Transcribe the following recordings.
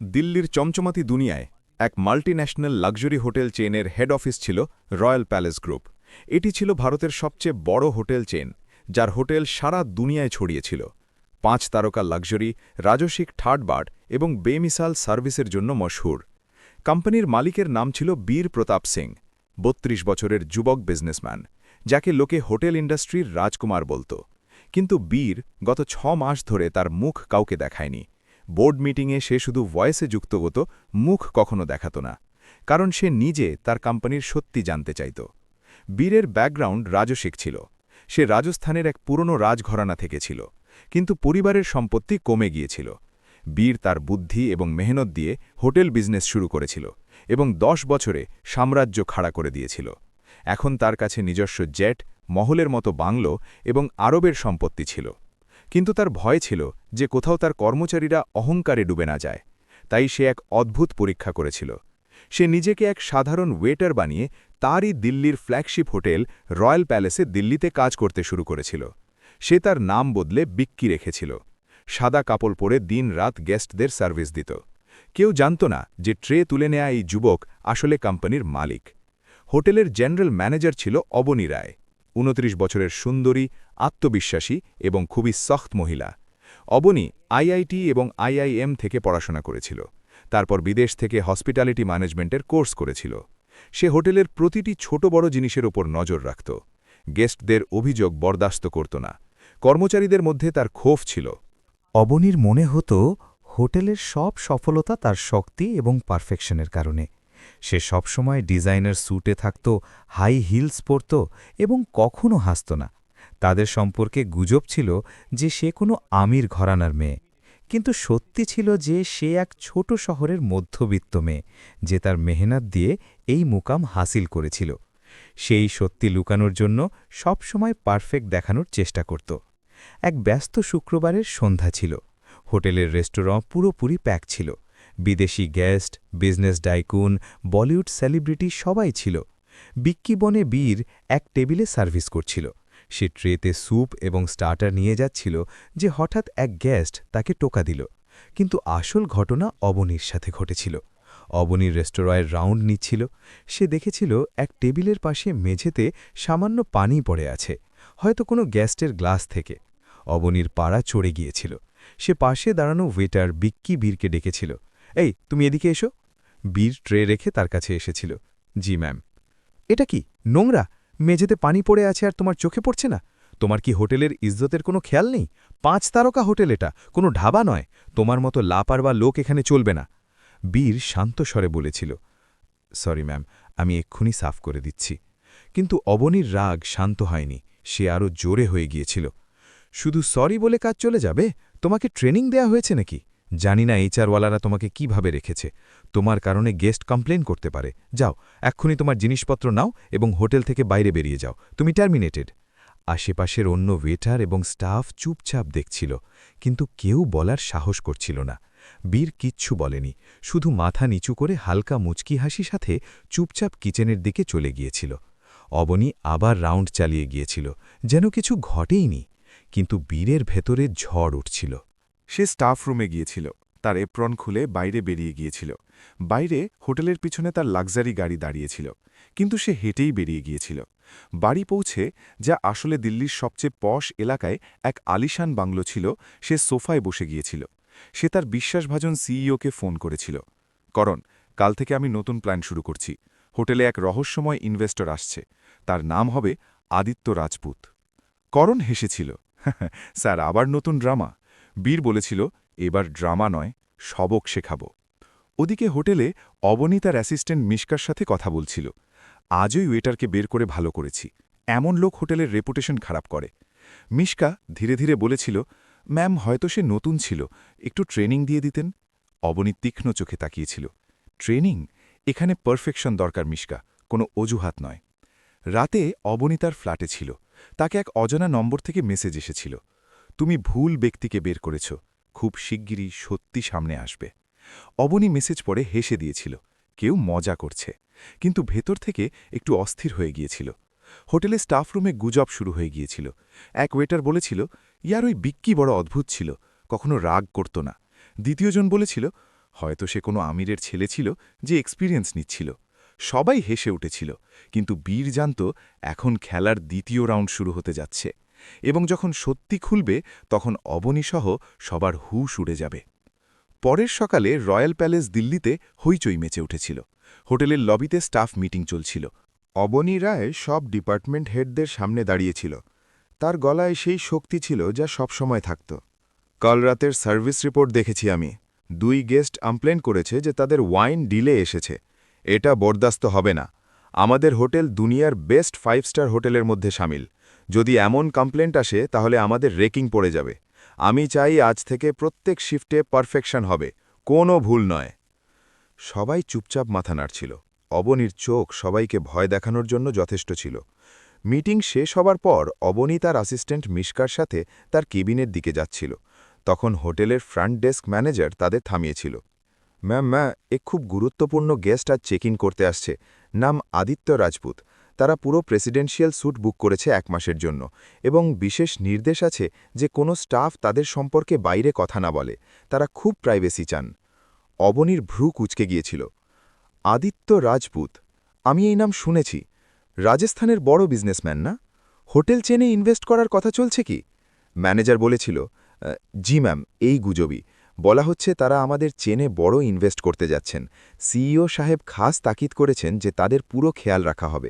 দিল্লির চমচমাতি দুনিয়ায় এক মাল্টিন্যাশনাল লাক্সারি হোটেল চেইনের হেড অফিস ছিল রয়্যাল প্যালেস গ্রুপ। এটি ছিল ভারতের সবচেয়ে বড় হোটেল চেইন, যার হোটেল সারা দুনিয়ায় ছড়িয়েছিল। ৫ তারকা লাক্সারি, রাজসিক ঠাটবাট এবং বেমিসাল সার্ভিসের জন্য মশহুর। কোম্পানির মালিকের নাম ছিল বীর প্রতাপ সিং, ৩২ বছরের যুবক বিজনেসম্যান, যাকে লোকে হোটেল ইন্ডাস্ট্রির রাজকুমার বলত। কিন্তু বীর গত ৬ মাস ধরে তার মুখ কাউকে দেখায়নি। বোর্ড মিটিংয়ে সে শুধু ভয়েসে যুক্ত হতো, মুখ কখনো দেখাত না, কারণ সে নিজে তার কোম্পানির সত্যি জানতে চাইত। বীরের ব্যাকগ্রাউন্ড রাজসিক ছিল। সে রাজস্থানের এক পুরনো রাজঘরানা থেকে ছিল, কিন্তু পরিবারের সম্পত্তি কমে গিয়েছিল। বীর তার বুদ্ধি এবং মেহনত দিয়ে হোটেল বিজনেস শুরু করেছিল এবং ১০ বছরে সাম্রাজ্য খাড়া করে দিয়েছিল। এখন তার কাছে নিজস্ব জেট, মহলের মতো বাংলো এবং আরবের সম্পত্তি ছিল। কিন্তু তার ভয় ছিল যে কোথাও তার কর্মচারীরা অহংকারে ডুবে না যায়। তাই সে এক অদ্ভুত পরীক্ষা করেছিল। সে নিজেকে এক সাধারণ ওয়েটার বানিয়ে তারই দিল্লির ফ্ল্যাগশিপ হোটেল রয়্যাল প্যালেসে দিল্লিতে কাজ করতে শুরু করেছিল। সে তার নাম বদলে বিক্কি রেখেছিল। সাদা কাপড় পরে দিন-রাত গেস্টদের সার্ভিস দিত। কেউ জানত না যে ট্রে তুলে নেয়া এই যুবক আসলে কোম্পানির মালিক। হোটেলের জেনারেল ম্যানেজার ছিল অবনী রায়, ২৯ বছরের সুন্দরী, আত্মবিশ্বাসী এবং খুবই সখ্ত মহিলা। অবনী আইআইটি এবং আইআইএম থেকে পড়াশোনা করেছিল। তারপর বিদেশ থেকে হসপিটালিটি ম্যানেজমেন্টের কোর্স করেছিল। সে হোটেলের প্রতিটি ছোট বড় জিনিসের ওপর নজর রাখত। গেস্টদের অভিযোগ বরদাস্ত করত না। কর্মচারীদের মধ্যে তার ক্ষোভ ছিল। অবনীর মনে হতো হোটেলের সব সফলতা তার শক্তি এবং পারফেকশনের কারণে। সে সবসময় ডিজাইনার স্যুটে থাকত, হাই হিলস পরত এবং কখনো হাসত না। তাদের সম্পর্কে গুজব ছিল যে সে কোনো আমির ঘরানার মেয়ে, কিন্তু সত্যি ছিল যে সে এক ছোট শহরের মধ্যবিত্ত মেয়ে, যে তার মেহনত দিয়ে এই মুকাম হাসিল করেছিল। সেই সত্যি লুকানোর জন্য সবসময় পারফেক্ট দেখানোর চেষ্টা করত। এক ব্যস্ত শুক্রবারের সন্ধ্যা ছিল। হোটেলের রেস্টুরেন্ট পুরোপুরি প্যাক ছিল। বিদেশি গেস্ট, বিজনেস ডাইকুন, বলিউড সেলিব্রিটি সবাই ছিল। বিক্কি বনে বীর এক টেবিলে সার্ভিস করছিল। সে ট্রেতে স্যুপ এবং স্টার্টার নিয়ে যাচ্ছিল যে হঠাৎ এক গেস্ট তাকে টোকা দিল। কিন্তু আসল ঘটনা অবনীর সাথে ঘটেছিল। অবনীর রেস্টুরেন্টের রাউন্ড নিচ্ছিল। সে দেখেছিল এক টেবিলের পাশে মেঝেতে সামান্য পানি পড়ে আছে, হয়তো কোনো গেস্টের গ্লাস থেকে। অবনীর পাড়া চড়ে গিয়েছিল। সে পাশে দাঁড়ানো ওয়েটার বিক্কি বীরকে ডেকেছিল, এই তুমি এদিকে এসো। বীর ট্রে রেখে তার কাছে এসেছিল। জি ম্যাম। এটা কি নোংরা? মেঝেতে পানি পড়ে আছে আর তোমার চোখে পড়ছে না? তোমার কি হোটেলের ইজ্জতের কোনো খেয়াল নেই? ৫ তারকা হোটেল, এটা কোনো ঢাবা নয়। তোমার মতো লাপারওয়া লোক এখানে চলবে না। বীর শান্ত স্বরে বলেছিল, সরি ম্যাম, আমি এক্ষুনি সাফ করে দিচ্ছি। কিন্তু অবনীর রাগ শান্ত হয়নি। সে আরও জোরে হয়ে গিয়েছিল। শুধু সরি বলে কাজ চলে যাবে? তোমাকে ট্রেনিং দেয়া হয়েছে নাকি? জানি না এইচআরওয়ালারা তোমাকে কিভাবে রেখেছে। তোমার কারণে গেস্ট কমপ্লেন করতে পারে। যাও, এক্ষুনি তোমার জিনিসপত্র নাও এবং হোটেল থেকে বাইরে বেরিয়ে যাও। তুমি টার্মিনেটেড। আশেপাশের অন্য ওয়েটার এবং স্টাফ চুপচাপ দেখছিল, কিন্তু কেউ বলার সাহস করছিল না। বীর কিচ্ছু বলেনি, শুধু মাথা নিচু করে হালকা মুচকি হাসি সাথে চুপচাপ কিচেনের দিকে চলে গিয়েছিল। অবনী আবার রাউন্ড চালিয়ে গিয়েছিল, যেন কিছু ঘটেইনি। কিন্তু বীরের ভেতরে ঝড় উঠছিল। সে স্টাফ রুমে গিয়েছিল, তার এপ্রন খুলে বাইরে বেরিয়ে গিয়েছিল। বাইরে হোটেলের পিছনে তার লাক্সারি গাড়ি দাঁড়িয়েছিল, কিন্তু সে হেঁটেই বেরিয়ে গিয়েছিল। বাড়ি পৌঁছে, যা আসলে দিল্লির সবচেয়ে পশ এলাকায় এক আলিশান বাংলো ছিল, সে সোফায় বসে গিয়েছিল। সে তার বিশ্বাসভাজন সিইওকে ফোন করেছিল, করণ, কাল থেকে আমি নতুন প্ল্যান শুরু করছি। হোটেলে এক রহস্যময় ইনভেস্টর আসছে। তার নাম হবে আদিত্য রাজপুত। করণ হেসেছিল, স্যার, আবার নতুন ড্রামা? বীর বলেছিল, এবার ড্রামা নয়, সবক শেখাব। ওদিকে হোটেলে অবনী তার অ্যাসিস্ট্যান্ট মিশকার সাথে কথা বলছিল। আজই ওয়েটারকে বের করে ভালো করেছি। এমন লোক হোটেলের রেপুটেশন খারাপ করে। মিশকা ধীরে ধীরে বলেছিল, ম্যাম, হয়তো সে নতুন ছিল, একটু ট্রেনিং দিয়ে দিতেন। অবনী তীক্ষ্ণ চোখে তাকিয়েছিল। ট্রেনিং? এখানে পারফেকশন দরকার মিশকা, কোনো অজুহাত নয়। রাতে অবনী তার ফ্ল্যাটে ছিল। তাকে এক অজানা নম্বর থেকে মেসেজ এসেছিল, তুমি ভুল ব্যক্তিকে বের করেছ, খুব শিগগিরই সত্যি সামনে আসবে। অবনী মেসেজ পড়ে হেসে দিয়েছিল, কেউ মজা করছে, কিন্তু ভেতর থেকে একটু অস্থির হয়ে গিয়েছিল। হোটেলে স্টাফ রুমে গুজব শুরু হয়ে গিয়েছিল। এক ওয়েটার বলেছিল, ইয়ার ওই বিক্কি বড় অদ্ভুত ছিল, কখনো রাগ করত না। দ্বিতীয়জন বলেছিল, হয়তো সে কোনো আমিরের ছেলে ছিল যে এক্সপিরিয়েন্স নিচ্ছিল। সবাই হেসে উঠেছিল, কিন্তু বীর জানত এখন খেলার দ্বিতীয় রাউন্ড শুরু হতে যাচ্ছে, এবং যখন সত্যি খুলবে তখন অবনীসহ সবার হুশ উড়ে যাবে। পরের সকালে রয়্যাল প্যালেস দিল্লিতে হইচই মেচে উঠেছিল। হোটেলের লবিতে স্টাফ মিটিং চলছিল। অবনী রায় সব ডিপার্টমেন্ট হেডদের সামনে দাঁড়িয়েছিল। তার গলায় সেই শক্তি ছিল যা সবসময় থাকত। কাল রাতের সার্ভিস রিপোর্ট দেখেছি আমি। 2 গেস্ট কমপ্লেন করেছে যে তাদের ওয়াইন ডিলে এসেছে। এটা বরদাস্ত হবে না। আমাদের হোটেল দুনিয়ার বেস্ট 5 স্টার হোটেলের মধ্যে সামিল। যদি এমন কমপ্লেন্ট আসে তাহলে আমাদের রেকিং পড়ে যাবে। আমি চাই আজ থেকে প্রত্যেক শিফটে পারফেকশন হবে, কোনো ভুল নয়। সবাই চুপচাপ মাথা নাড়ছিল। অবনীর চোখ সবাইকে ভয় দেখানোর জন্য যথেষ্ট ছিল। মিটিং শেষ হবার পর অবনী তার অ্যাসিস্ট্যান্ট মিশকার সাথে তার কেবিনের দিকে যাচ্ছিল। তখন হোটেলের ফ্রন্ট ডেস্ক ম্যানেজার তাদের থামিয়েছিল। ম্যাম, এক খুব গুরুত্বপূর্ণ গেস্ট আজ চেক ইন করতে আসছে। নাম আদিত্য রাজপুত। তারা পুরো প্রেসিডেন্সিয়াল স্যুট বুক করেছে 1 মাসের জন্য, এবং বিশেষ নির্দেশ আছে যে কোনো স্টাফ তাদের সম্পর্কে বাইরে কথা না বলে। তারা খুব প্রাইভেসি চান। অবনীর ভ্রু কুঁচকে গিয়েছিল। আদিত্য রাজপুত, আমি এই নাম শুনেছি। রাজস্থানের বড় বিজনেসম্যান না? হোটেল চেনে ইনভেস্ট করার কথা চলছে কি? ম্যানেজার বলেছিল, জি ম্যাম, এই গুজবই। বলা হচ্ছে তারা আমাদের চেনে বড় ইনভেস্ট করতে যাচ্ছেন। সিইও সাহেব খাস তাকিদ করেছেন যে তাদের পুরো খেয়াল রাখা হবে।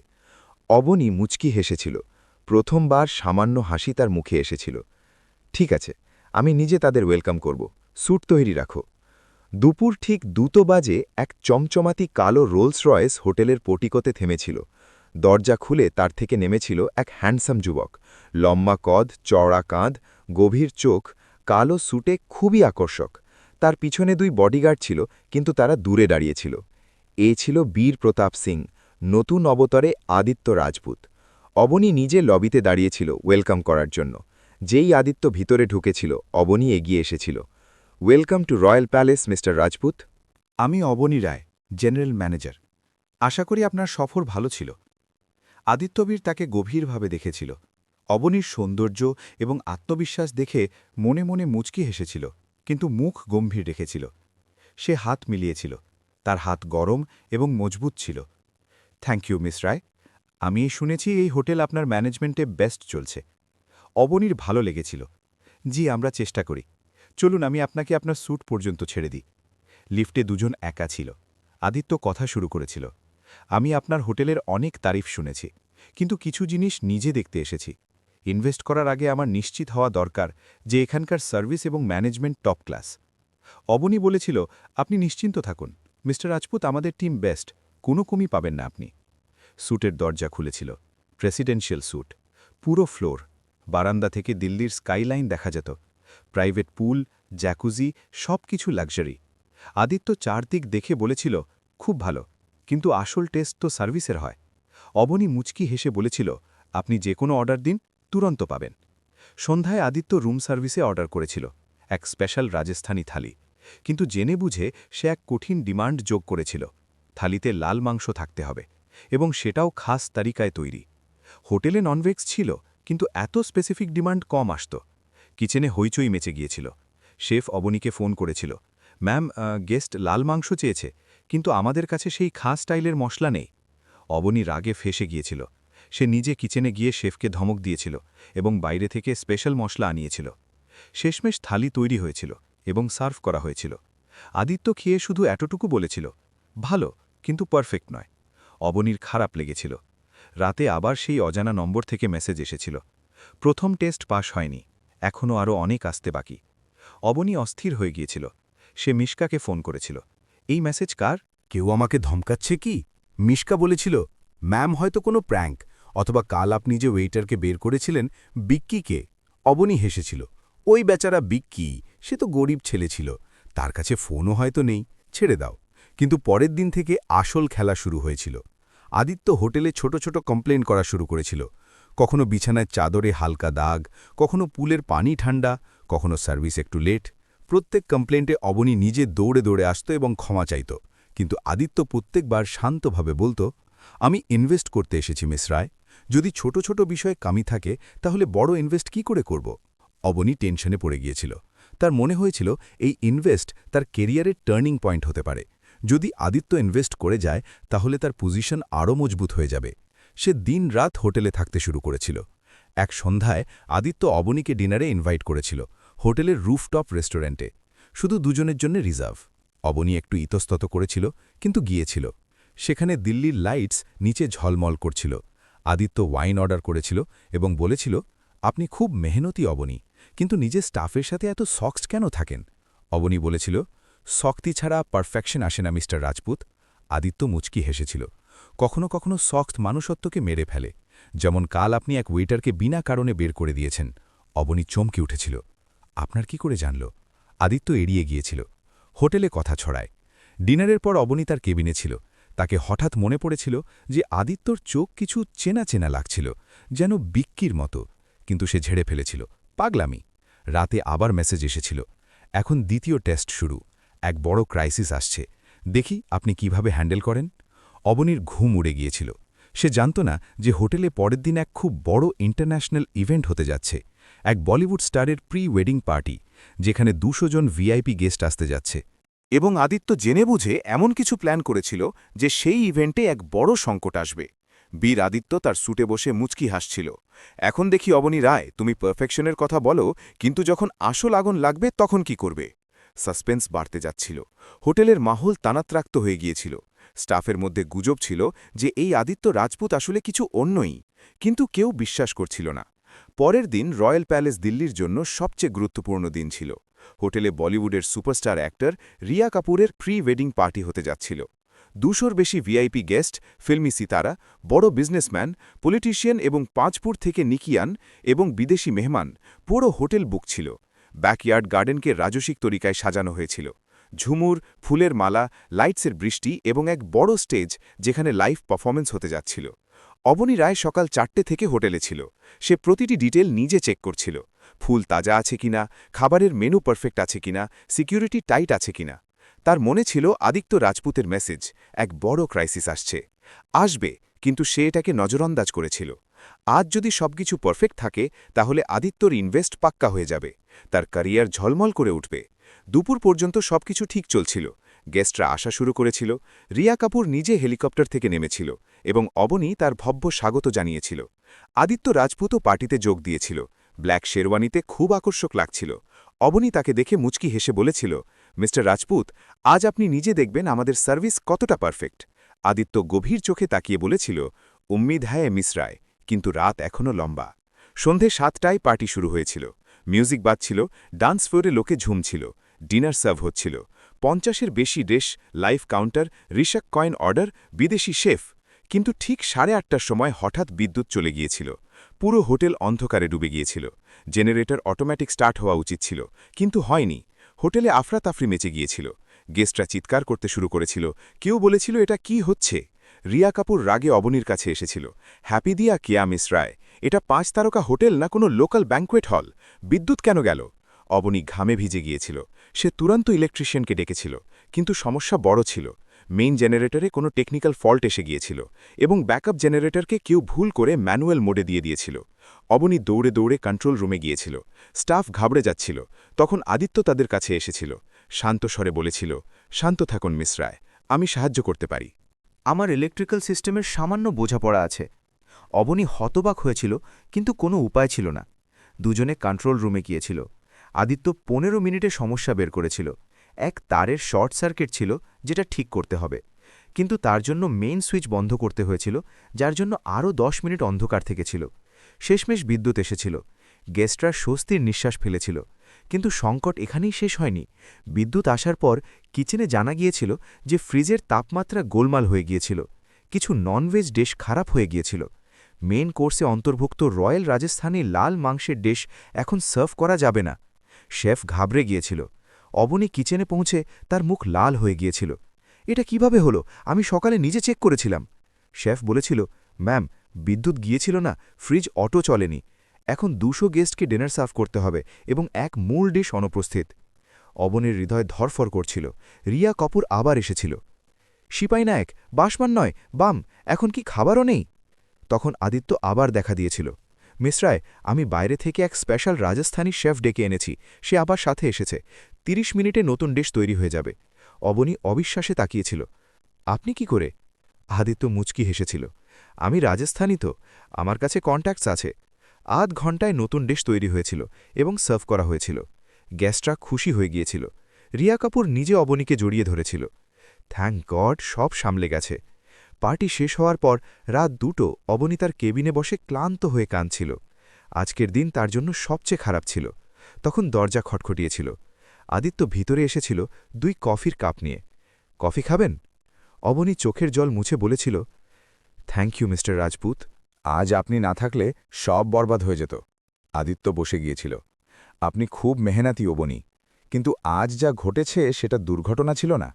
অবনী মুচকি হেসেছিল। প্রথমবার সামান্য হাসি তার মুখে এসেছিল। ঠিক আছে, আমি নিজে তাদের ওয়েলকাম করব। স্যুট তৈরি রাখো। দুপুর ঠিক 2 বাজে এক চমচমাতি কালো রোলস রয়েস হোটেলের পোর্টিকোতে থেমেছিল। দরজা খুলে তার থেকে নেমেছিল এক হ্যান্ডসাম যুবক। লম্বা কদ, চওড়া কাঁধ, গভীর চোখ, কালো স্যুটে খুবই আকর্ষক। তার পিছনে 2 বডিগার্ড ছিল, কিন্তু তারা দূরে দাঁড়িয়েছিল। এ ছিল বীর প্রতাপ সিং, নতুন অবতরে আদিত্য রাজপুত। অবনী নিজে লবিতে দাঁড়িয়েছিল ওয়েলকাম করার জন্য। যেই আদিত্য ভিতরে ঢুকেছিল, অবনী এগিয়ে এসেছিল। Welcome to royal palace, mister Rajput. আমি অবনী রায়, জেনারেল ম্যানেজার। আশা করি আপনার সফর ভালো ছিল। আদিত্যবীর তাকে গভীরভাবে দেখেছিল। অবনীর সৌন্দর্য এবং আত্মবিশ্বাস দেখে মনে মনে মুচকি হেসেছিল, কিন্তু মুখ গম্ভীর রেখেছিল। সে হাত মিলিয়েছিল। তার হাত গরম এবং মজবুত ছিল। থ্যাংক ইউ মিস রায়। আমি শুনেছি এই হোটেল আপনার ম্যানেজমেন্টে বেস্ট চলছে। অবনীর ভালো লেগেছিল। জি, আমরা চেষ্টা করি। চলুন আমি আপনাকে আপনার স্যুট পর্যন্ত ছেড়ে দিই। লিফটে 2 জন একা ছিল। আদিত্য কথা শুরু করেছিল। আমি আপনার হোটেলের অনেক তারিফ শুনেছি, কিন্তু কিছু জিনিস নিজে দেখতে এসেছি। ইনভেস্ট করার আগে আমার নিশ্চিত হওয়া দরকার যে এখানকার সার্ভিস এবং ম্যানেজমেন্ট টপ ক্লাস। অবনী বলেছিল, আপনি নিশ্চিন্ত থাকুন মিস্টার রাজপুত, আমাদের টিম বেস্ট, কোনো কমি পাবেন না আপনি। স্যুটের দরজা খুলেছিল। প্রেসিডেন্সিয়াল স্যুট, পুরো ফ্লোর। বারান্দা থেকে দিল্লির স্কাইলাইন দেখা যেত। প্রাইভেট পুল, জ্যাকুজি, সব কিছু লাক্সারি। আদিত্য চারদিক দেখে বলেছিল, খুব ভালো, কিন্তু আসল টেস্ট তো সার্ভিসের হয়। অবনী মুচকি হেসে বলেছিল, আপনি যে কোনো অর্ডার দিন, তুরন্ত পাবেন। সন্ধ্যায় আদিত্য রুম সার্ভিসে অর্ডার করেছিল এক স্পেশাল রাজস্থানী থালি, কিন্তু জেনে বুঝে সে এক কঠিন ডিমান্ড যোগ করেছিল। থালিতে লাল মাংস থাকতে হবে, এবং সেটাও খাস তালিকায় তৈরি। হোটেলে ননভেজ ছিল, কিন্তু এত স্পেসিফিক ডিমান্ড কম আসত। কিচেনে হইচই মেচে গিয়েছিল। শেফ অবনীকে ফোন করেছিল, ম্যাম, গেস্ট লাল মাংস চেয়েছে, কিন্তু আমাদের কাছে সেই খাস স্টাইলের মশলা নেই। অবনী রাগে ফেসে গিয়েছিল। সে নিজে কিচেনে গিয়ে শেফকে ধমক দিয়েছিল এবং বাইরে থেকে স্পেশাল মশলা আনিয়েছিল। শেষমেশ থালি তৈরি হয়েছিল এবং সার্ভ করা হয়েছিল। আদিত্য খেয়ে শুধু এতটুকু বলেছিল, ভালো, কিন্তু পারফেক্ট নয়। অবনীর খারাপ লেগেছিল। রাতে আবার সেই অজানা নম্বর থেকে মেসেজ এসেছিল, প্রথম টেস্ট পাস হয়নি, এখনও আরও অনেক আসতে বাকি। অবনী অস্থির হয়ে গিয়েছিল। সে মিশকাকে ফোন করেছিল, এই মেসেজ কার? কেউ আমাকে ধমকাচ্ছে কি? মিশকা বলেছিল, ম্যাম হয়তো কোনো প্র্যাঙ্ক, অথবা কাল আপনি যে ওয়েটারকে বের করেছিলেন, বিক্কিকে। অবনী হেসেছিল, ওই বেচারা বিক্কি, সে তো গরিব ছেলে ছিল, তার কাছে ফোনও হয়তো নেই, ছেড়ে দাও। কিন্তু পরের দিন থেকে আসল খেলা শুরু হয়েছিল। আদিত্য হোটেলে ছোট ছোট কমপ্লেন করা শুরু করেছিল। কখনো বিছানায় চাদরে হালকা দাগ, কখনো পুলের পানি ঠান্ডা, কখনো সার্ভিস একটু লেট। প্রত্যেক কমপ্লেন্টে অবনী নিজে দৌড়ে দৌড়ে আসত এবং ক্ষমা চাইত, কিন্তু আদিত্য প্রত্যেকবার শান্তভাবে বলত, আমি ইনভেস্ট করতে এসেছি মিস রায়। যদি ছোট ছোট বিষয়ে কামি থাকে তাহলে বড় ইনভেস্ট কি করে করব? অবনী টেনশনে পড়ে গিয়েছিল। তার মনে হয়েছিল এই ইনভেস্ট তার কেরিয়ারের টার্নিং পয়েন্ট হতে পারে। যদি আদিত্য ইনভেস্ট করে যায় তাহলে তার পজিশন আরও মজবুত হয়ে যাবে। সে দিনরাত হোটেলে থাকতে শুরু করেছিল। এক সন্ধ্যায় আদিত্য অবনীকে ডিনারে ইনভাইট করেছিল, হোটেলের রুফটপ রেস্টুরেন্টে, শুধু দুজনের জন্য রিজার্ভ। অবনী একটু ইতস্তত করেছিল, কিন্তু গিয়েছিল। সেখানে দিল্লির লাইটস নিচে ঝলমল করছিল। আদিত্য ওয়াইন অর্ডার করেছিল এবং বলেছিল, আপনি খুব মেহনতি অবনী, কিন্তু নিজের স্টাফের সাথে এত সক্সড কেন থাকেন? অবনী বলেছিল, শক্তি ছাড়া পারফেকশন আসে না মিস্টার রাজপুত। আদিত্য মুচকি হেসেছিল। কখনো কখনো সক্সড মানুষত্বকে মেরে ফেলে, যেমন কাল আপনি এক ওয়েটারকে বিনা কারণে বের করে দিয়েছেন। অবনী চমকে উঠেছিল। আপনার কি করে জানল? আদিত্য এড়িয়ে গিয়েছিল। হোটেলে কথা ছড়ায়। ডিনারের পর অবনী তার কেবিনে ছিল। তাকে হঠাৎ মনে পড়েছিল যে আদিত্যর চোখ কিছু চেনা চেনা লাগছিল, যেন বিক্কির মতো, কিন্তু সে ঝেড়ে ফেলেছিল। পাগলামি। রাতে আবার মেসেজ এসেছিল, এখন দ্বিতীয় টেস্ট শুরু, এক বড় ক্রাইসিস আসছে, দেখি আপনি কিভাবে হ্যান্ডেল করেন। অবনীর ঘুম উড়ে গিয়েছিল। সে জানত না যে হোটেলে পরের দিন এক খুব বড় ইন্টারন্যাশনাল ইভেন্ট হতে যাচ্ছে, এক বলিউড স্টারের প্রি ওয়েডিং পার্টি, যেখানে 200 জন ভিআইপি গেস্ট আসতে যাচ্ছে। এবং আদিত্য জেনে বুঝে এমন কিছু প্ল্যান করেছিল যে সেই ইভেন্টে এক বড় সংকট আসবে। বীর আদিত্য তার স্যুটে বসে মুচকি হাসছিল। এখন দেখি অবনী রায়, তুমি পারফেকশনের কথা বলো, কিন্তু যখন আসল আগুন লাগবে তখন কি করবে? সাসপেন্স বাড়তে যাচ্ছিল। হোটেলের মাহল তানাত্রাক্ত হয়ে গিয়েছিল। স্টাফের মধ্যে গুজব ছিল যে এই আদিত্য রাজপুত আসলে কিছু অন্যই, কিন্তু কেউ বিশ্বাস করছিল না। পরের দিন রয়্যাল প্যালেস দিল্লির জন্য সবচেয়ে গুরুত্বপূর্ণ দিন ছিল। হোটেলে বলিউডের সুপারস্টার অ্যাক্টর রিয়া কাপুরের প্রি ওয়েডিং পার্টি হতে যাচ্ছিল। 200-র বেশি ভিআইপি গেস্ট, ফিল্মি সিতারা, বড় বিজনেসম্যান, পলিটিশিয়ান এবং পাঁচপুর থেকে নিকিয়ান এবং বিদেশি মেহমান, পুরো হোটেল বুক ছিল। ব্যাকইয়ার্ড গার্ডেনকে রাজসিক তরিকায় সাজানো হয়েছিল। ঝুমুর, ফুলের মালা, লাইটসের বৃষ্টি এবং এক বড় স্টেজ যেখানে লাইভ পারফরমেন্স হতে যাচ্ছিল। অবনী রায় সকাল 4টে থেকে হোটেলে ছিল। সে প্রতিটি ডিটেল নিজে চেক করছিল, ফুল তাজা আছে কিনা, খাবারের মেনু পারফেক্ট আছে কিনা, সিকিউরিটি টাইট আছে কিনা। তার মনে ছিল আদিত্য রাজপুতের মেসেজ, এক বড় ক্রাইসিস আসবে, কিন্তু সে এটাকে নজরআন্দাজ করেছিল। আজ যদি সবকিছু পারফেক্ট থাকে তাহলে আদিত্যর ইনভেস্ট পাক্কা হয়ে যাবে, তার ক্যারিয়ার ঝলমল করে উঠবে। দুপুর পর্যন্ত সবকিছু ঠিক চলছিল। গেস্টরা আসা শুরু করেছিল। রিয়া কাপুর নিজে হেলিকপ্টার থেকে নেমেছিল এবং অবনী তার ভব্য স্বাগত জানিয়েছিল। আদিত্য রাজপুতও পার্টিতে যোগ দিয়েছিল। ব্ল্যাক শেরওয়ানিতে খুব আকর্ষক লাগছিল। অবনী তাকে দেখে মুচকি হেসে বলেছিল, মিস্টার রাজপুত, আজ আপনি নিজে দেখবেন আমাদের সার্ভিস কতটা পারফেক্ট। আদিত্য গভীর চোখে তাকিয়ে বলেছিল, উম্মিদ হ্যায় মিস রায়, কিন্তু রাত এখনও লম্বা। সন্ধে 7টায় পার্টি শুরু হয়েছিল। মিউজিক বাজছিল, ডান্স ফ্লোরে লোকে ঝুমছিল, ডিনার সার্ভ হচ্ছিল। 50-এর বেশি ডিশ, লাইভ কাউন্টার, রিশাক কয়েন অর্ডার, বিদেশি শেফ। কিন্তু ঠিক 8:30টার সময় হঠাৎ বিদ্যুৎ চলে গিয়েছিল। পুরো হোটেল অন্ধকারে ডুবে গিয়েছিল। জেনারেটর অটোমেটিক স্টার্ট হওয়া উচিত ছিল, কিন্তু হয়নি। হোটেলে আফরাতাফরি মেচে গিয়েছিল। গেস্টরা চিৎকার করতে শুরু করেছিল। কেউ বলেছিল, এটা কি হচ্ছে? রিয়া কাপুর রাগে অবনীর কাছে এসেছিল। হ্যাপি দিয়া কিয়া মিস রায়, এটা 5 তারকা হোটেল না কোনো লোকাল ব্যাঙ্কোয়েট হল, বিদ্যুৎ কেন গেল? অবনী ঘামে ভিজে গিয়েছিল। সে তুরন্ত ইলেকট্রিশিয়ানকে ডেকেছিল, কিন্তু সমস্যা বড় ছিল। মেইন জেনারেটরে কোনো টেকনিক্যাল ফল্ট এসে গিয়েছিল এবং ব্যাকআপ জেনারেটরকে কেউ ভুল করে ম্যানুয়াল মোডে দিয়ে দিয়েছিল। অবনী দৌড়ে দৌড়ে কন্ট্রোল রুমে গিয়েছিল। স্টাফ ঘাবড়ে যাচ্ছিল। তখন আদিত্য তাদের কাছে এসেছিল। শান্ত স্বরে বলেছিল, শান্ত থাকুন মিস রায়, আমি সাহায্য করতে পারি। আমার ইলেকট্রিক্যাল সিস্টেমের সামান্য বোঝাপড়া আছে। অবনী হতবাক হয়েছিল, কিন্তু কোনো উপায় ছিল না। দুজনে কন্ট্রোল রুমে গিয়েছিল। আদিত্য 15 মিনিটে সমস্যা বের করেছিল। এক তারের শর্ট সার্কিট ছিল, যেটা ঠিক করতে হবে, কিন্তু তার জন্য মেইন সুইচ বন্ধ করতে হয়েছিল, যার জন্য আরও 10 মিনিট অন্ধকার থেকেছিল। শেষমেশ বিদ্যুৎ এসেছিল। গেস্টরা স্বস্তির নিঃশ্বাস ফেলেছিল। কিন্তু সংকট এখানেই শেষ হয়নি। বিদ্যুৎ আসার পর কিচেনে জানা গিয়েছিল যে ফ্রিজের তাপমাত্রা গোলমাল হয়ে গিয়েছিল। কিছু ননভেজ ডিশ খারাপ হয়ে গিয়েছিল। মেইন কোর্সে অন্তর্ভুক্ত রয়্যাল রাজস্থানী লাল মাংসের ডিশ এখন সার্ভ করা যাবে না। শেফ ঘাবড়ে গিয়েছিল। অবনী কিচেনে পৌঁছে তার মুখ লাল হয়ে গিয়েছিল। এটা কিভাবে হলো? আমি সকালে নিজে চেক করেছিলাম। শেফ বলেছিল, ম্যাম, বিদ্যুৎ গিয়েছিল না, ফ্রিজ অটো চলেনি। এখন 200 গেস্টকে ডিনার সার্ভ করতে হবে এবং এক মূল ডিশ অনুপস্থিত। অবনীর হৃদয় ধরফর করছিল। রিয়া কাপুর আবার এসেছিল। সিপাই নায়ক, বাসমান নয়, বাম, এখন কি খাবারও নেই? তখন আদিত্য আবার দেখা দিয়েছিল। মিস রায়, আমি বাইরে থেকে এক স্পেশাল রাজস্থানী শেফ ডেকে এনেছি, সে আবার সাথে এসেছে। ৩০ মিনিটে নতুন ডিশ তৈরি হয়ে যাবে। অবনী অবিশ্বাসে তাকিয়েছিল। আপনি কি করে? আদিত্য মুচকি হেসেছিল। আমি রাজস্থানী তো, আমার কাছে কন্ট্যাক্টস আছে। আধ ঘণ্টায় নতুন ডিশ তৈরি হয়েছিল এবং সার্ভ করা হয়েছিল। গেস্টরা খুশি হয়ে গিয়েছিল। রিয়া কাপুর নিজে অবনীকে জড়িয়ে ধরেছিল। থ্যাঙ্ক গড, সব সামলে গেছে। পার্টি শেষ হওয়ার পর রাত ২টো অবনী তার কেবিনে বসে ক্লান্ত হয়ে কাঁদছিল। আজকের দিন তার জন্য সবচেয়ে খারাপ ছিল। তখন দরজা খটখটিয়েছিল। আদিত্য ভিতরে এসেছিল ২ কফির কাপ নিয়ে। কফি খাবেন? অবনী চোখের জল মুছে বলেছিল, থ্যাংক ইউ মিস্টার রাজপুত। আজ আপনি না থাকলে সব বরবাদ হয়ে যেত। আদিত্য বসে গিয়েছিল। আপনি খুব মেহনতি অবনী, কিন্তু আজ যা ঘটেছে সেটা দুর্ঘটনা ছিল না।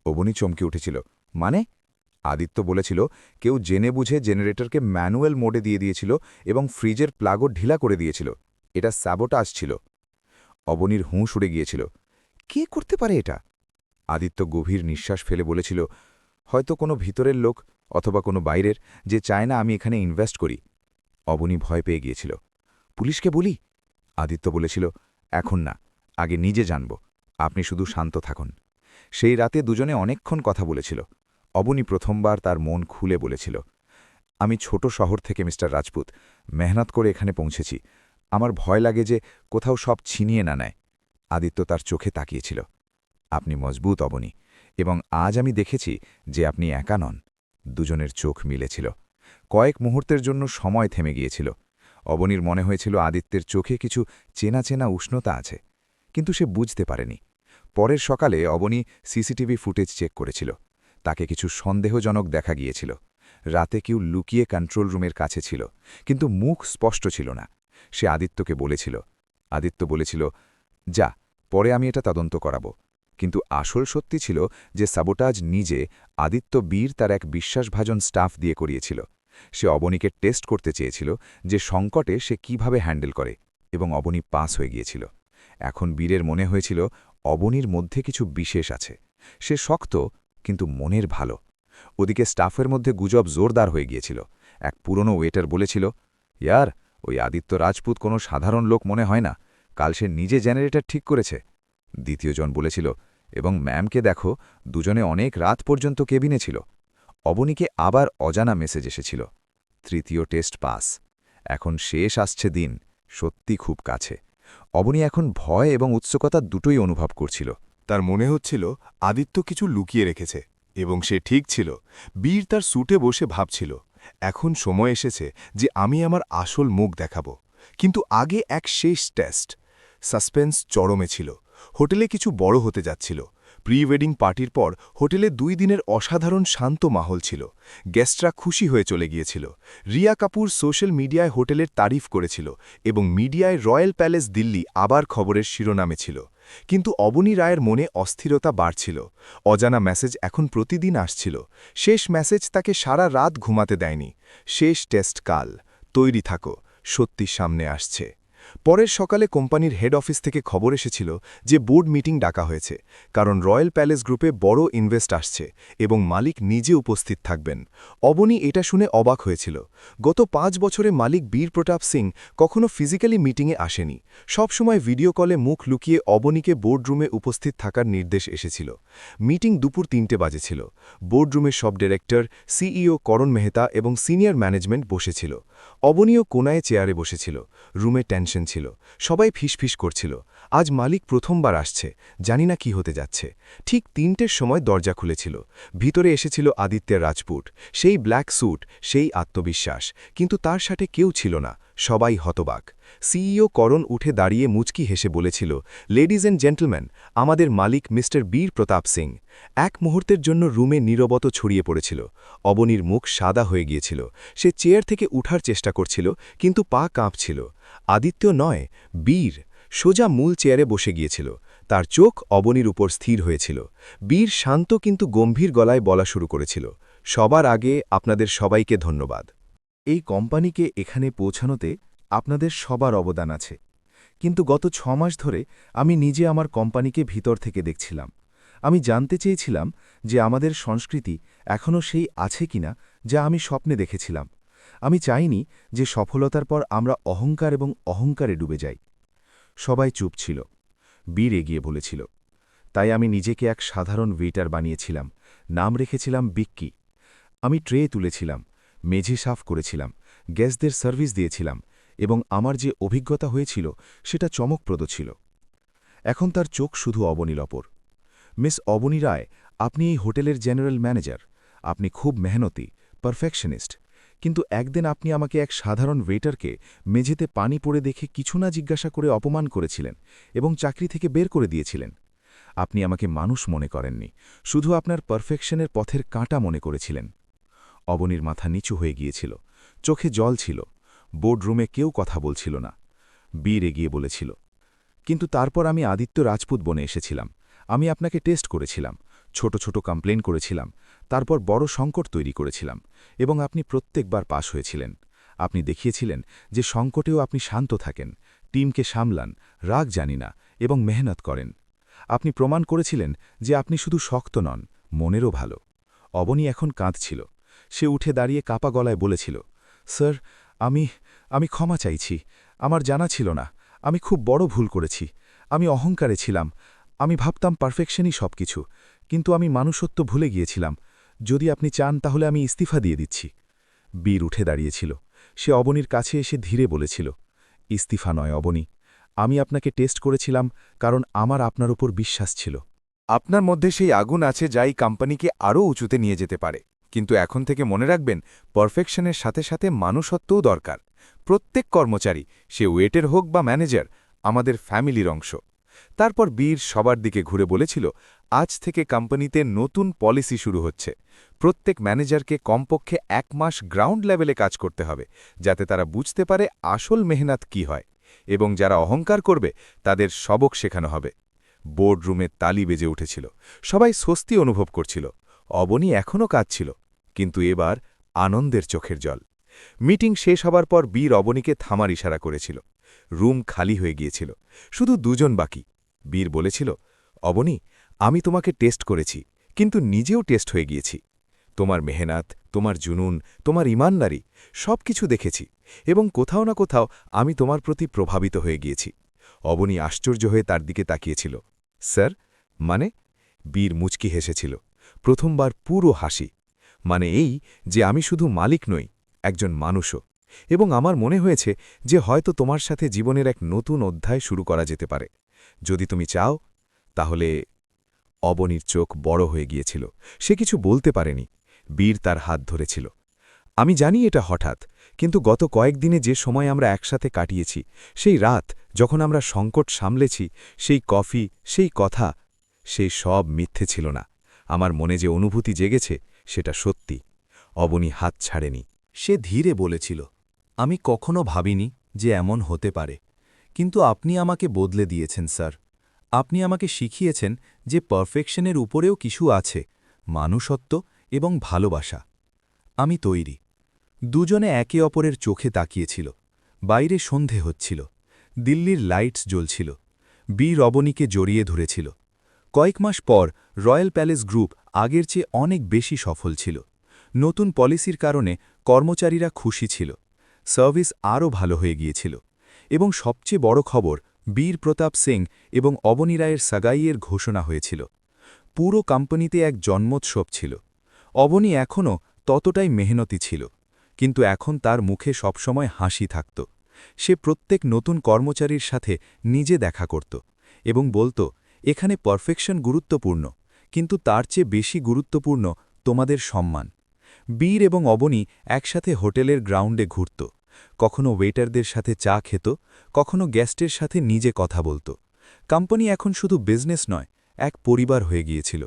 অবনী চমকে উঠেছিল। মানে? আদিত্য বলেছিল কেউ জেনে বুঝে জেনারেটরকে ম্যানুয়াল মোডে দিয়ে দিয়েছিল এবং ফ্রিজের প্লাগও ঢিলা করে দিয়েছিল। এটা স্যাবোটাজ ছিল। অবনীর হুঁশ উড়ে গিয়েছিল। কে করতে পারে এটা? আদিত্য গভীর নিঃশ্বাস ফেলে বলেছিল, হয়তো কোনো ভিতরের লোক অথবা কোনো বাইরের, যে চায় না আমি এখানে ইনভেস্ট করি। অবনী ভয় পেয়ে গিয়েছিল। পুলিশকে বলি? আদিত্য বলেছিল, এখন না, আগে নিজে জানব। আপনি শুধু শান্ত থাকুন। সেই রাতে দুজনে অনেকক্ষণ কথা বলেছিল। অবনী প্রথমবার তার মন খুলে বলেছিল, আমি ছোট শহর থেকে মিস্টার রাজপুত মেহনত করে এখানে পৌঁছেছি। আমার ভয় লাগে যে কোথাও সব ছিনিয়ে না নেয়। আদিত্য তার চোখে তাকিয়েছিল। আপনি মজবুত অবনী, এবং আজ আমি দেখেছি যে আপনি একা নন। দুজনের চোখ মিলেছিল। কয়েক মুহূর্তের জন্য সময় থেমে গিয়েছিল। অবনীর মনে হয়েছিল আদিত্যের চোখে কিছু চেনা চেনা উষ্ণতা আছে, কিন্তু সে বুঝতে পারেনি। পরের সকালে অবনী সিসিটিভি ফুটেজ চেক করেছিল। তাকে কিছু সন্দেহজনক দেখা গিয়েছিল। রাতে কেউ লুকিয়ে কন্ট্রোল রুমের কাছে ছিল, কিন্তু মুখ স্পষ্ট ছিল না। সে আদিত্যকে বলেছিল। আদিত্য বলেছিল, যা, পরে আমি এটা তদন্ত করাব। কিন্তু আসল সত্যি ছিল যে সাবোটাজ নিজে আদিত্য বীর তার এক বিশ্বাসভাজন স্টাফ দিয়ে করিয়েছিল। সে অবনীকে টেস্ট করতে চেয়েছিল যে সংকটে সে কিভাবে হ্যান্ডেল করে, এবং অবনী পাস হয়ে গিয়েছিল। এখন বীরের মনে হয়েছিল অবনীর মধ্যে কিছু বিশেষ আছে। সে শক্ত, কিন্তু মনের ভালো। ওদিকে স্টাফের মধ্যে গুজব জোরদার হয়ে গিয়েছিল। এক পুরনো ওয়েটার বলেছিল, ইয়ার, ওই আদিত্য রাজপুত কোনো সাধারণ লোক মনে হয় না, কাল সে নিজে জেনারেটর ঠিক করেছে। দ্বিতীয়জন বলেছিল, এবং ম্যামকে দেখো, দুজনে অনেক রাত পর্যন্ত কেবিনে ছিল। অবনীকে আবার অজানা মেসেজ এসেছিল। তৃতীয় টেস্ট পাস। এখন শেষ আসছে দিন, সত্যি খুব কাছে। অবনী এখন ভয় এবং উৎসুকতা দুটোই অনুভব করছিল। তার মনে হচ্ছিল আদিত্য কিছু লুকিয়ে রেখেছে, এবং সে ঠিক ছিল। বীর তার স্যুটে বসে ভাবছিল, এখন সময় এসেছে যে আমি আমার আসল মুখ দেখাব। কিন্তু আগে এক শেষ টেস্ট। সাসপেন্স চরমে ছিল। হোটেলে কিছু বড় হতে যাচ্ছিল। প্রি ওয়েডিং পার্টির পর হোটেলে 2 দিনের অসাধারণ শান্ত মাহল ছিল। গেস্টরা খুশি হয়ে চলে গিয়েছিল। রিয়া কাপুর সোশ্যাল মিডিয়ায় হোটেলের তারিফ করেছিল, এবং মিডিয়ায় রয়্যাল প্যালেস দিল্লি আবার খবরের শিরোনামে ছিল। কিন্তু অবনী রায়ের মনে অস্থিরতা বাড়ছিল। অজানা মেসেজ এখন প্রতিদিন আসছিল। শেষ মেসেজ তাকে সারা রাত ঘুমাতে দেয়নি। শেষ টেস্ট কাল, তৈরি থাকো, সত্যি সামনে আসছে। পরের সকালে কোম্পানির হেড অফিস থেকে খবর এসেছিল যে বোর্ড মিটিং ডাকা হয়েছে, কারণ রয়্যাল প্যালেস গ্রুপে বড় ইনভেস্ট আসছে এবং মালিক নিজে উপস্থিত থাকবেন। অবনী এটা শুনে অবাক হয়েছিল। গত 5 বছরে মালিক বীর প্রতাপ সিং কখনো ফিজিক্যালি মিটিংয়ে আসেনি। সবসময় ভিডিও কলে মুখ লুকিয়ে অবনীকে বোর্ডরুমে উপস্থিত থাকার নির্দেশ এসেছিল। মিটিং দুপুর 3টে বাজে ছিল। বোর্ডরুমে সব ডিরেক্টর, সিইও করণ মেহতা এবং সিনিয়র ম্যানেজমেন্ট বসেছিল। অবনীও কোনায় চেয়ারে বসেছিল। রুমে টেনশন ছিল। সবাই ফিসফিস করছিল। আজ মালিক প্রথমবার আসছে, জানি না কি হতে যাচ্ছে। ঠিক 3টের সময় দরজা খুলেছিল। ভিতরে এসেছিল আদিত্যের রাজপুত। সেই ব্ল্যাক স্যুট, সেই আত্মবিশ্বাস, কিন্তু তার সাথে কেউ ছিল না। সবাই হতবাক। সিইও করণ উঠে দাঁড়িয়ে মুচকি হেসে বলেছিল, লেডিজ অ্যান্ড জেন্টলম্যান, আমাদের মালিক মিস্টার বীর প্রতাপ সিং। এক মুহূর্তের জন্য রুমে নীরবতা ছড়িয়ে পড়েছিল। অবনীর মুখ সাদা হয়ে গিয়েছিল। সে চেয়ার থেকে উঠার চেষ্টা করছিল, কিন্তু পা কাঁপছিল। আদিত্য নয়, বীর সোজা মূল চেয়ারে বসে গিয়েছিল। তার চোখ অবনীর উপর স্থির হয়েছিল। বীর শান্ত কিন্তু গম্ভীর গলায় বলা শুরু করেছিল, সবার আগে আপনাদের সবাইকে ধন্যবাদ। এই কোম্পানিকে এখানে পৌঁছানোতে আপনাদের সবার অবদান আছে। কিন্তু গত 6 মাস ধরে আমি নিজে আমার কোম্পানিকে ভিতর থেকে দেখছিলাম। আমি জানতে চেয়েছিলাম যে আমাদের সংস্কৃতি এখনও সেই আছে কিনা যা আমি স্বপ্নে দেখেছিলাম। আমি চাইনি যে সফলতার পর আমরা অহংকার এবং অহংকারে ডুবে যাই। সবাই চুপ ছিল। বীর এগিয়ে বলেছিল, তাই আমি নিজেকে এক সাধারণ ওয়েটার বানিয়েছিলাম, নাম রেখেছিলাম বিক্কি। আমি ট্রে তুলেছিলাম, মেঝে সাফ করেছিলাম, গ্যাসদের সার্ভিস দিয়েছিলাম, এবং আমার যে অভিজ্ঞতা হয়েছিল সেটা চমকপ্রদ ছিল। এখন তার চোখ শুধু অবনীর ওপর। মিস অবনী রায়, আপনি এই হোটেলের জেনারেল ম্যানেজার, আপনি খুব মেহনতি, পারফেকশনিস্ট, কিন্তু একদিন আপনি আমাকে এক সাধারণ ওয়েটারকে মেঝেতে পানি পড়ে দেখে কিছু না জিজ্ঞাসা করে অপমান করেছিলেন এবং চাকরি থেকে বের করে দিয়েছিলেন। আপনি আমাকে মানুষ মনে করেননি, শুধু আপনার পারফেকশনের পথের কাঁটা মনে করেছিলেন। অবনীর মাথা নিচু হয়ে গিয়েছিল, চোখে জল ছিল, বোর্ডরুমে কেউ কথা বলছিল না। বীর এগিয়ে বলেছিল, কিন্তু তারপর আমি আদিত্য রাজপুত বনে এসেছিলাম। আমি আপনাকে টেস্ট করেছিলাম, ছোট ছোট কমপ্লেন করেছিলাম, তারপর বড় সংকট তৈরি করেছিলাম, এবং আপনি প্রত্যেকবার পাশ হয়েছিলেন। আপনি দেখিয়েছিলেন যে সংকটেও আপনি শান্ত থাকেন, টিমকে সামলান, রাগ জানি না, এবং মেহনত করেন। আপনি প্রমাণ করেছিলেন যে আপনি শুধু শক্ত নন, মনেরও ভালো। অবনী এখন কাঁদছিল। সে উঠে দাঁড়িয়ে কাপা গলায় বলেছিল, স্যার, আমি ক্ষমা চাইছি। আমার জানা ছিল না, আমি খুব বড় ভুল করেছি। আমি অহংকারে ছিলাম, আমি ভাবতাম পারফেকশনই সব কিছু, কিন্তু আমি মানুষত্ব ভুলে গিয়েছিলাম। যদি আপনি চান তাহলে আমি ইস্তিফা দিয়ে দিচ্ছি। বীর উঠে দাঁড়িয়েছিল। সে অবনীর কাছে এসে ধীরে বলেছিল, ইস্তিফা নয় অবনী, আমি আপনাকে টেস্ট করেছিলাম কারণ আমার আপনার উপর বিশ্বাস ছিল। আপনার মধ্যে সেই আগুন আছে যা এই কোম্পানিকে আরও উঁচুতে নিয়ে যেতে পারে, কিন্তু এখন থেকে মনে রাখবেন পারফেকশনের সাথে সাথে মানুষত্বও দরকার। প্রত্যেক কর্মচারী, সে ওয়েটের হোক বা ম্যানেজার, আমাদের ফ্যামিলির অংশ। তারপর বীর সবার দিকে ঘুরে বলেছিল, আজ থেকে কোম্পানিতে নতুন পলিসি শুরু হচ্ছে। প্রত্যেক ম্যানেজারকে কমপক্ষে 1 মাস গ্রাউন্ড লেভেলে কাজ করতে হবে, যাতে তারা বুঝতে পারে আসল মেহনত কি হয়, এবং যারা অহংকার করবে তাদের সবক শেখানো হবে। বোর্ডরুমে তালি বেজে উঠেছিল, সবাই স্বস্তি অনুভব করছিল। অবনী এখনও কাঁদছিল, কিন্তু এবার আনন্দের চোখের জল। মিটিং শেষ হবার পর বীর অবনীকে থামার ইশারা করেছিল। রুম খালি হয়ে গিয়েছিল, শুধু দুজন বাকি। বীর বলেছিল, অবনী, আমি তোমাকে টেস্ট করেছি, কিন্তু নিজেও টেস্ট হয়ে গিয়েছি। তোমার মেহনত, তোমার জুনুন, তোমার ইমানদারি, সব কিছু দেখেছি, এবং কোথাও না কোথাও আমি তোমার প্রতি প্রভাবিত হয়ে গিয়েছি। অবনী আশ্চর্য হয়ে তার দিকে তাকিয়েছিল। স্যার, মানে? বীর মুচকি হেসেছিল, প্রথমবার পুরো হাসি। মানে এই যে আমি শুধু মালিক নই, একজন মানুষও, এবং আমার মনে হয়েছে যে হয়তো তোমার সাথে জীবনের এক নতুন অধ্যায় শুরু করা যেতে পারে। যদি তুমি চাও তাহলে। অবনীর চোখ বড় হয়ে গিয়েছিল, সে কিছু বলতে পারেনি। বীর তার হাত ধরেছিল। আমি জানি এটা হঠাৎ, কিন্তু গত কয়েকদিনে যে সময় আমরা একসাথে কাটিয়েছি, সেই রাত যখন আমরা সংকট সামলেছি, সেই কফি, সেই কথা, সেই সব মিথ্যে ছিল না। আমার মনে যে অনুভূতি জেগেছে সেটা সত্যি। অবনী হাত ছাড়েনি। সে ধীরে বলেছিল, আমি কখনো ভাবিনি যে এমন হতে পারে, কিন্তু আপনি আমাকে বদলে দিয়েছেন স্যার। আপনি আমাকে শিখিয়েছেন যে পারফেকশনের উপরেও কিছু আছে, মানুষত্ব এবং ভালোবাসা। আমি তৈরি। দুজনে একে অপরের চোখে তাকিয়েছিল। বাইরে সন্ধে হচ্ছিল, দিল্লির লাইটস জ্বলছিল। বীর অবনীকে জড়িয়ে ধরেছিল। কয়েক মাস পর রয়্যাল প্যালেস গ্রুপ আগের চেয়ে অনেক বেশি সফল ছিল। নতুন পলিসির কারণে কর্মচারীরা খুশি ছিল, সার্ভিস আরও ভালো হয়ে গিয়েছিল, এবং সবচেয়ে বড় খবর, বীর প্রতাপ সিং এবং অবনী রায়ের সাগাইয়ের ঘোষণা হয়েছিল। পুরো কোম্পানিতে এক জন্মোৎসব ছিল। অবনী এখনও ততটাই মেহনতি ছিল, কিন্তু এখন তার মুখে সবসময় হাসি থাকত। সে প্রত্যেক নতুন কর্মচারীর সাথে নিজে দেখা করত এবং বলত, এখানে পারফেকশন গুরুত্বপূর্ণ, কিন্তু তার চেয়ে বেশি গুরুত্বপূর্ণ তোমাদের সম্মান। বীর এবং অবনী একসাথে হোটেলের গ্রাউন্ডে ঘুরত, কখনো ওয়েটারদের সাথে চা খেত, কখনো গেস্টের সাথে নিজে কথা বলত। কোম্পানি এখন শুধু বিজনেস নয়, এক পরিবার হয়ে গিয়েছিল।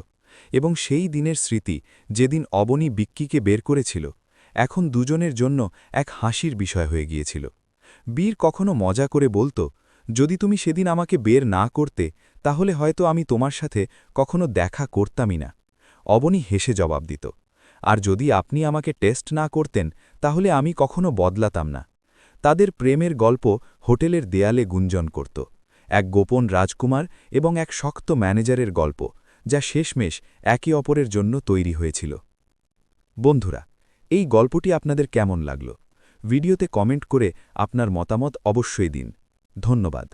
এবং সেই দিনের স্মৃতি, যেদিন অবনী বিক্কিকে বের করেছিল, এখন দুজনের জন্য এক হাসির বিষয় হয়ে গিয়েছিল। বীর কখনো মজা করে বলত, যদি তুমি সেদিন আমাকে বের না করতে, তাহলে হয়তো আমি তোমার সাথে কখনো দেখা করতামই না। অবনী হেসে জবাব দিত, আর যদি আপনি আমাকে টেস্ট না করতেন, তাহলে আমি কখনো বদলাতাম না। তাদের প্রেমের গল্প হোটেলের দেয়ালে গুঞ্জন করত, এক গোপন রাজকুমার এবং এক শক্ত ম্যানেজারের গল্প, যা শেষমেশ একে অপরের জন্য তৈরি হয়েছিল। বন্ধুরা, এই গল্পটি আপনাদের কেমন লাগল? ভিডিওতে কমেন্ট করে আপনার মতামত অবশ্যই দিন। ধন্যবাদ।